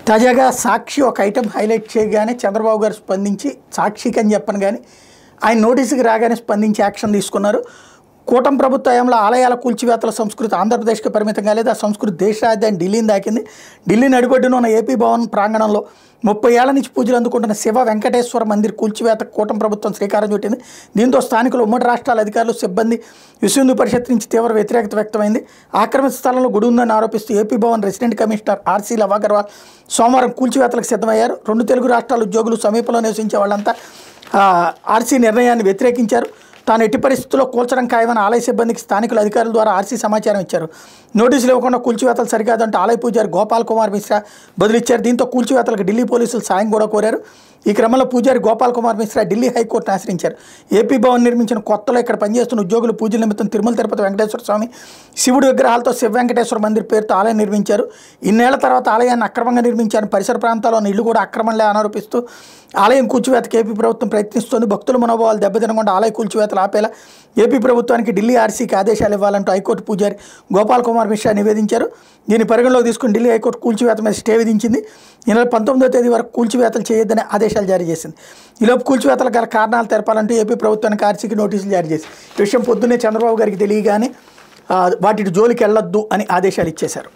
తాజాగా సాక్షి ఒక item highlight చేయగానే చంద్రబాబు గారు స్పందించి సాక్షికి అని చెప్పను కానీ ఆయన నోటీసుకి రాగానే స్పందించి యాక్షన్ తీసుకున్నారు. కూటమి ప్రభుత్వ హయాంలో ఆలయాల కూల్చివేతల సంస్కృతి ఆంధ్రప్రదేశ్కి పరిమితం కాలేదు. ఆ సంస్కృతి దేశ రాజధాని ఢిల్లీని దాకింది. ఢిల్లీ నడిబొడ్డున ఉన్న ఏపీ భవన్ ప్రాంగణంలో 30 ఏళ్ల నుంచి పూజలు అందుకుంటున్న శివ వెంకటేశ్వర మందిర్ కూల్చివేత కూటమి ప్రభుత్వం శ్రీకారం చుట్టింది. దీంతో స్థానికులు ఉమ్మడి రాష్ట్రాల అధికారులు సిబ్బంది విశ్వ హిందూ పరిషత్ నుంచి తీవ్ర వ్యతిరేకత వ్యక్తమైంది. ఆక్రమిత స్థలంలో గుడి ఉందని ఆరోపిస్తూ AP Bhavan resident commissioner RC love Agarwal సోమవారం కూల్చివేతలకు సిద్ధమయ్యారు. 2 తెలుగు రాష్ట్రాల ఉద్యోగులు సమీపంలో నివసించే వాళ్ళంతా ఆర్సీ నిర్ణయాన్ని వ్యతిరేకించారు. తాను ఎట్టి పరిస్థితుల్లో కూల్చడం ఖాయమని ఆలయ సిబ్బందికి స్థానికుల అధికారుల ద్వారా ఆర్సీ సమాచారం ఇచ్చారు. నోటీసులు ఇవ్వకుండా కూల్చివేతలు సరికాదంటూ ఆలయ పూజారి గోపాల్ కుమార్ మిశ్రా బదులిచ్చారు. దీంతో కూల్చివేతలకు ఢిల్లీ పోలీసులు సాయం కూడా కోరారు. ఈ క్రమంలో పూజారి గోపాల్ కుమార్ మిశ్రా ఢిల్లీ హైకోర్టును ఆశ్రయించారు. ఏపీ భవన్ నిర్మించిన కొత్తలో ఇక్కడ పనిచేస్తున్న ఉద్యోగులు పూజల నిమిత్తం తిరుమల తిరుపతి వెంకటేశ్వర స్వామి శివుడి విగ్రహాలతో శివ వెంకటేశ్వర మందిర్ పేరుతో ఆలయం నిర్మించారు. ఇన్నేళ్ల తర్వాత ఆలయాన్ని అక్రమంగా నిర్మించారని పరిసర ప్రాంతాల్లో ఇళ్లు కూడా అక్రమంగా ఆరోపిస్తూ ఆలయం కూల్చివేతకు ఏపీ ప్రభుత్వం ప్రయత్నిస్తోంది. భక్తుల మనోభావాలు దెబ్బతినకుండా ఆలయ కూల్చివేతలు ఆపేలా ఏపీ ప్రభుత్వానికి ఢిల్లీ ఆర్సీకి ఆదేశాలు ఇవ్వాలంటూ హైకోర్టు పూజారి గోపాల్ కుమార్ మిశ్రా నివేదించారు. దీన్ని పరిగణలోకి తీసుకుని ఢిల్లీ హైకోర్టు కూల్చివేత మీద స్టే విధించింది. ఈ నెల 19వ తేదీ వరకు కూల్చివేతలు చేయొద్దని ఆదేశాలు జారీ చేసింది. ఈలోపు కూల్చివేతలకు గల కారణాలు తెలపాలంటూ ఏపీ ప్రభుత్వానికి ఆర్సీకి నోటీసులు జారీ చేసింది. ఈ విషయం పొద్దున్నే చంద్రబాబు గారికి తెలియగానే వాటి జోలికి వెళ్లొద్దు అని ఆదేశాలు ఇచ్చేశారు.